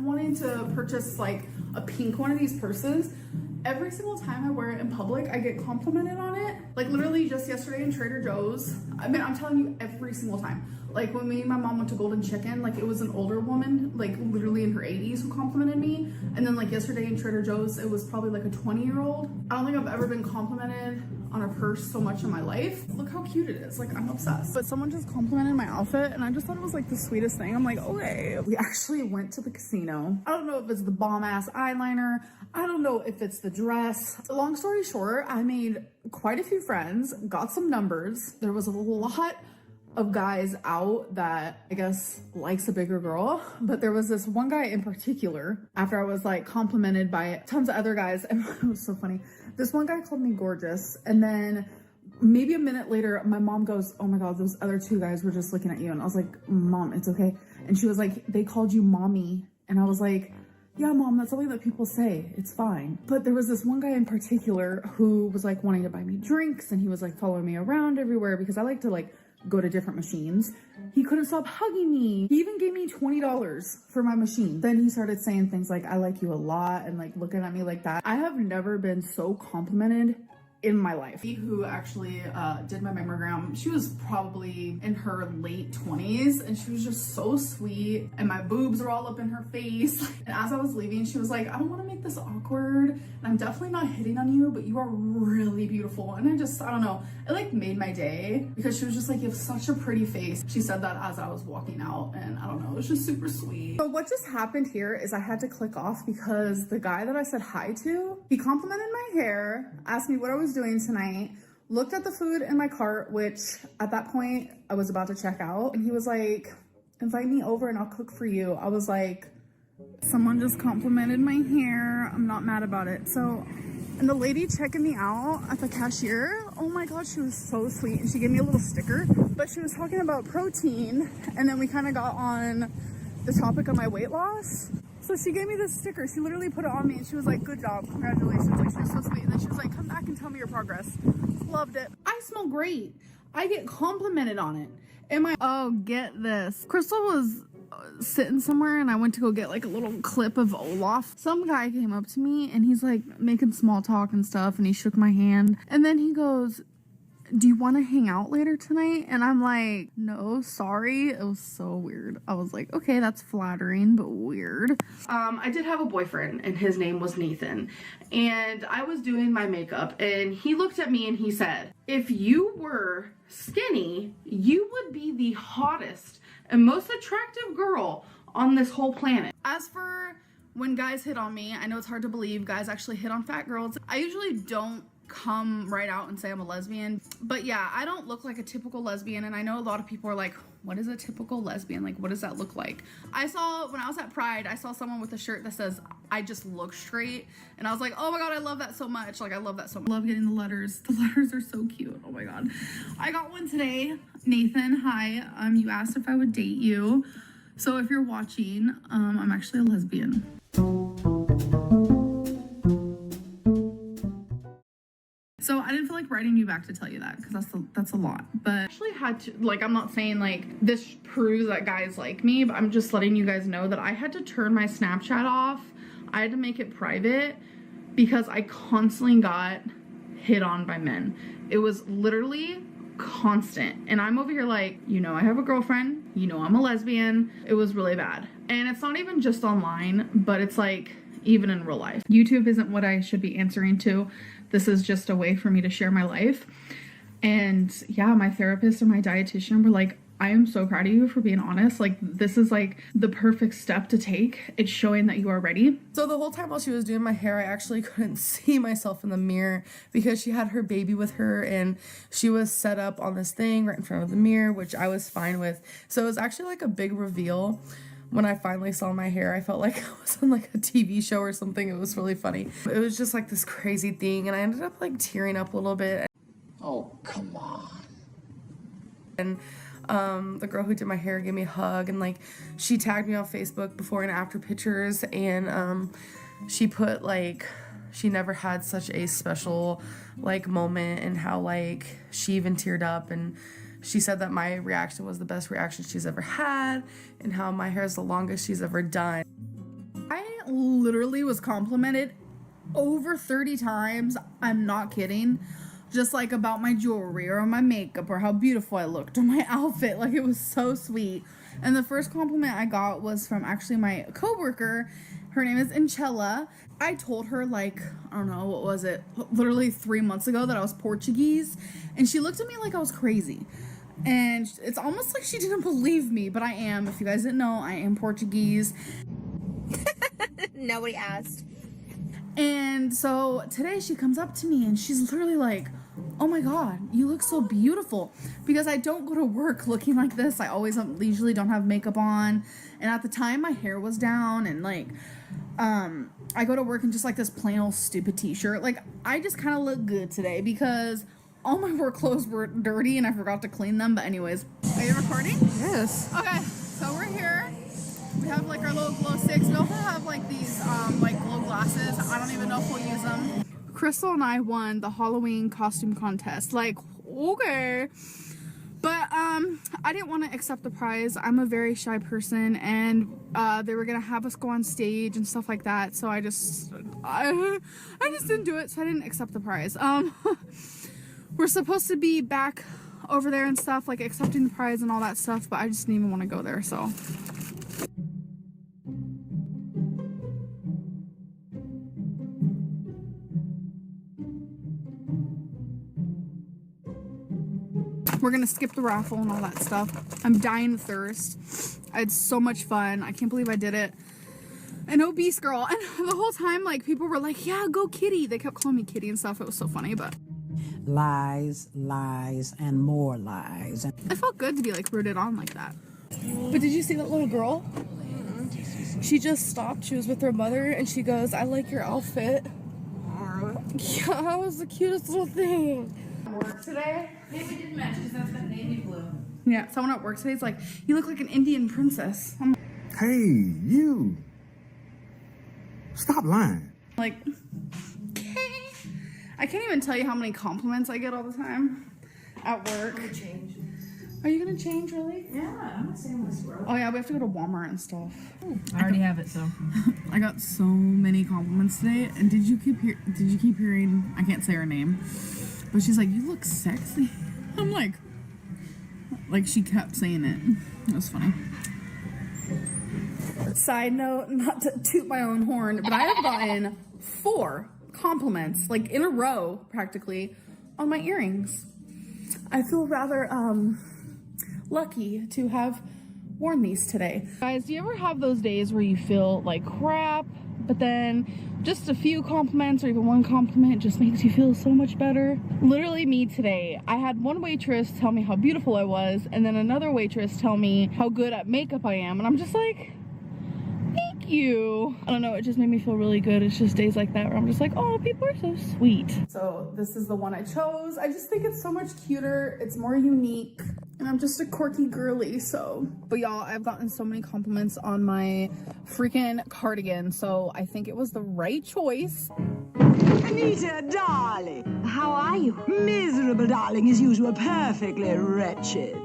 been wanting to purchase like a pink one of these purses. Every single time I wear it in public, I get complimented on it. Like literally just yesterday in Trader Joe's. I mean, I'm telling you, every single time. Like when me and my mom went to Golden Chicken, like it was an older woman, like literally in her 80s, who complimented me. And then like yesterday in Trader Joe's, it was probably like a 20-year-old. I don't think I've ever been complimented on a purse so much in my life. Look how cute it is. Like I'm obsessed. But someone just complimented my outfit and I just thought it was like the sweetest thing. I'm like, okay. We actually went to the casino. I don't know if it's the bomb ass eyeliner. I don't know if it's the dress. Long story short, I made quite a few friends, got some numbers. There was a lot of guys out that I guess likes a bigger girl, but there was this one guy in particular, after I was like complimented by tons of other guys, and it was so funny. This one guy called me gorgeous, and then maybe a minute later my mom goes, oh my god, those other two guys were just looking at you. And I was like, Mom, it's okay. And she was like, they called you mommy. And I was like, yeah, Mom, that's something that people say, it's fine. But there was this one guy in particular who was like wanting to buy me drinks, and he was like following me around everywhere because I like to like go to different machines. He couldn't stop hugging me. He even gave me $20 for my machine. Then he started saying things like, I like you a lot, and like looking at me like that. I have never been so complimented in my life. Who actually did my mammogram, she was probably in her late 20s, and she was just so sweet, and my boobs were all up in her face. And as I was leaving, she was like, I don't want to make this awkward, and I'm definitely not hitting on you, but you are really beautiful. And I don't know, it like made my day, because she was just like, you have such a pretty face. She said that as I was walking out, and I don't know, it was just super sweet. So what just happened here is I had to click off because the guy that I said hi to, he complimented my hair, asked me what I was doing tonight, looked at the food in my cart, which at that point I was about to check out, and he was like, invite me over and I'll cook for you. I was like, someone just complimented my hair, I'm not mad about it. So, and the lady checking me out at the cashier, oh my god, she was so sweet, and she gave me a little sticker, but she was talking about protein, and then we kind of got on the topic of my weight loss. So she gave me this sticker. She literally put it on me, and she was like, good job, congratulations. Like, she was so sweet. And then she was like, come back and tell me your progress. Loved it. I smell great. I get complimented on it. Oh, get this. Crystal was sitting somewhere, and I went to go get like a little clip of Olaf. Some guy came up to me, and he's like making small talk and stuff, and he shook my hand. And then he goes, do you want to hang out later tonight? And I'm like, no, sorry. It was so weird. I was like, okay, that's flattering, but weird. I did have a boyfriend, and his name was Nathan, and I was doing my makeup, and he looked at me and he said, if you were skinny, you would be the hottest and most attractive girl on this whole planet. As for when guys hit on me, I know it's hard to believe guys actually hit on fat girls. I usually don't come right out and say I'm a lesbian, but yeah, I don't look like a typical lesbian, and I know a lot of people are like, what is a typical lesbian? Like, what does that look like? When I was at Pride, I saw someone with a shirt that says, I just look straight, and I was like, oh my god, I love that so much. Like, I love that so much. I love getting the letters. The letters are so cute. Oh my god. I got one today. Nathan, hi. You asked if I would date you. So if you're watching, I'm actually a lesbian. So I didn't feel like writing you back to tell you that, because that's a lot. But I actually had to, like, I'm not saying like this proves that guys like me, but I'm just letting you guys know that I had to turn my Snapchat off. I had to make it private because I constantly got hit on by men. It was literally constant. And I'm over here like, you know, I have a girlfriend, you know, I'm a lesbian. It was really bad. And it's not even just online, but it's like even in real life. YouTube isn't what I should be answering to. This is just a way for me to share my life. And yeah, my therapist and my dietitian were like, I am so proud of you for being honest. Like, this is like the perfect step to take. It's showing that you are ready. So the whole time while she was doing my hair, I actually couldn't see myself in the mirror because she had her baby with her, and she was set up on this thing right in front of the mirror, which I was fine with. So it was actually like a big reveal. When I finally saw my hair, I felt like I was on like a TV show or something. It was really funny. It was just like this crazy thing, and I ended up like tearing up a little bit. Oh, come on. And the girl who did my hair gave me a hug, and like she tagged me on Facebook before and after pictures, and she put like she never had such a special like moment, and how like she even teared up, and she said that my reaction was the best reaction she's ever had, and how my hair is the longest she's ever done. literally was complimented over 30 times. I'm not kidding. Just like about my jewelry or my makeup or how beautiful I looked or my outfit. Like, it was so sweet. And the first compliment I got was from actually my coworker. Her name is Anchella. I told her, like, I don't know, what was it? Literally 3 months ago that I was Portuguese. And she looked at me like I was crazy. And it's almost like she didn't believe me, but I am. If you guys didn't know, I am Portuguese. Nobody asked. And so today she comes up to me and she's literally like, oh my God, you look so beautiful. Because I don't go to work looking like this. I always usually don't have makeup on. And at the time my hair was down and like, I go to work in just like this plain old stupid t-shirt. Like, I just kind of look good today because all my work clothes were dirty and I forgot to clean them. But anyways, are you recording? Yes. Okay, so we're here. We have like our little glow sticks. We also have like these like glow glasses. I don't even know if we'll use them. Crystal and I won the Halloween costume contest. Like, okay. But I didn't want to accept the prize. I'm a very shy person and they were gonna have us go on stage and stuff like that. So I just didn't do it, so I didn't accept the prize. We're supposed to be back over there and stuff, like accepting the prize and all that stuff, but I just didn't even want to go there, so. We're gonna skip the raffle and all that stuff. I'm dying of thirst. I had so much fun. I can't believe I did it. An obese girl. And the whole time, like, people were like, yeah, go Kitty. They kept calling me Kitty and stuff. It was so funny, but. Lies, lies, and more lies. It felt good to be, like, rooted on like that. But did you see that little girl? She just stopped. She was with her mother, and she goes, I like your outfit. Yeah, that was the cutest little thing. Work today? Maybe we didn't match because that's got navy blue. Yeah, someone at work today is like, you look like an Indian princess. I'm Hey, you. Stop lying. like, okay. I can't even tell you how many compliments I get all the time at work. I'm gonna change. Are you gonna change, really? Yeah, I'm not saying this world. Oh yeah, we have to go to Walmart and stuff. I already have it, so. I got so many compliments today, and did you keep hearing? I can't say her name, but she's like, "You look sexy." I'm like she kept saying it. It was funny. Side note, not to toot my own horn, but I have gotten 4 compliments, like in a row, practically, on my earrings. I feel rather lucky to have worn these today. Guys, do you ever have those days where you feel like crap, but then just a few compliments or even one compliment just makes you feel so much better? Literally me today. I had one waitress tell me how beautiful I was, and then another waitress tell me how good at makeup I am, and I'm just like, thank you. I don't know, it just made me feel really good. It's just days like that where I'm just like, oh, people are so sweet. So this is the one I chose. I just think it's so much cuter. It's more unique. And I'm just a quirky girly, so. But y'all, I've gotten so many compliments on my freaking cardigan, so I think it was the right choice. Anita, darling. How are you? Miserable, darling, as usual, perfectly wretched.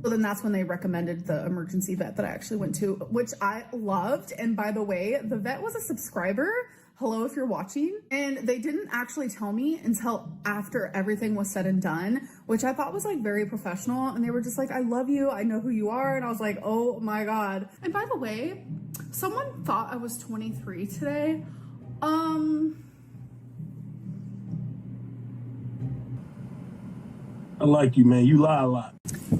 So then that's when they recommended the emergency vet that I actually went to, which I loved. And by the way, the vet was a subscriber. Hello, if you're watching. And they didn't actually tell me until after everything was said and done, which I thought was like very professional. And they were just like, I love you. I know who you are. And I was like, oh my God. And by the way, someone thought I was 23 today. I like you, man. You lie a lot.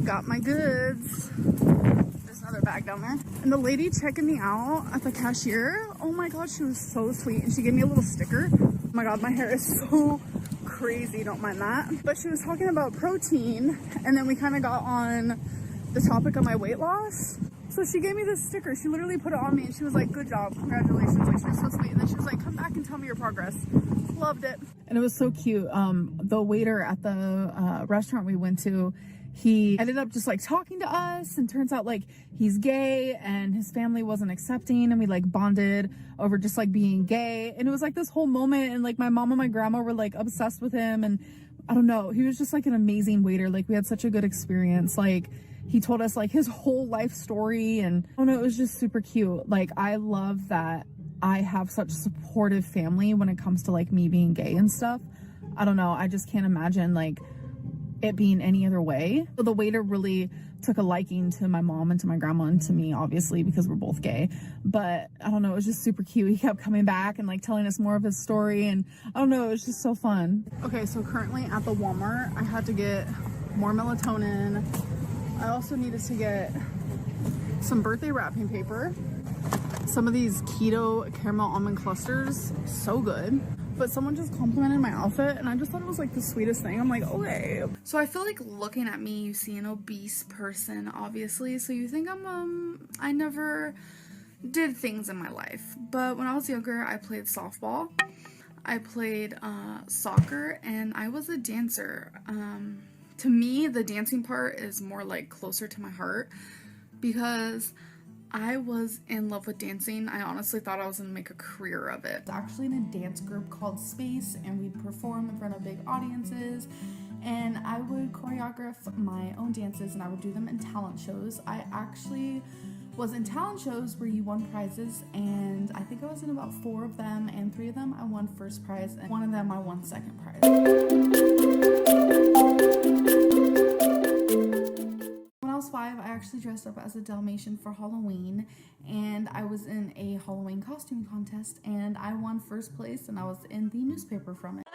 Got my goods. There's another bag down there. And the lady checking me out at the cashier, oh my God, she was so sweet. And she gave me a little sticker. Oh my God, my hair is so crazy. Don't mind that. But she was talking about protein. And then we kind of got on the topic of my weight loss. So she gave me this sticker. She literally put it on me and she was like, good job, congratulations. Like, she was so sweet. And then she was like, come back and tell me your progress. Loved it. And it was so cute. The waiter at the restaurant we went to, he ended up just like talking to us, and turns out like he's gay and his family wasn't accepting, and we like bonded over just like being gay. And it was like this whole moment, and like my mom and my grandma were like obsessed with him, and I don't know, he was just like an amazing waiter. Like, we had such a good experience. Like, he told us like his whole life story, and oh no, it was just super cute. Like, I love that I have such supportive family when it comes to like me being gay and stuff. I don't know, I just can't imagine like it being any other way. So the waiter really took a liking to my mom and to my grandma and to me, obviously, because we're both gay. But I don't know, it was just super cute. He kept coming back and like telling us more of his story, and I don't know, it was just so fun. Okay, so currently at the Walmart, I had to get more melatonin. I also needed to get some birthday wrapping paper, some of these keto caramel almond clusters, so good. But someone just complimented my outfit, and I just thought it was like the sweetest thing. I'm like, okay. So I feel like looking at me, you see an obese person, obviously. So you think I never did things in my life. But when I was younger, I played softball. I played soccer, and I was a dancer. To me, the dancing part is more like closer to my heart because I was in love with dancing. I honestly thought I was gonna make a career of it. I was actually in a dance group called Space, and we'd perform in front of big audiences, and I would choreograph my own dances, and I would do them in talent shows. I actually was in talent shows where you won prizes, and I think I was in about 4 of them, and 3 of them I won first prize, and 1 of them I won second prize. When I was 5, I actually dressed up as a Dalmatian for Halloween, and I was in a Halloween costume contest, and I won first place, and I was in the newspaper from it.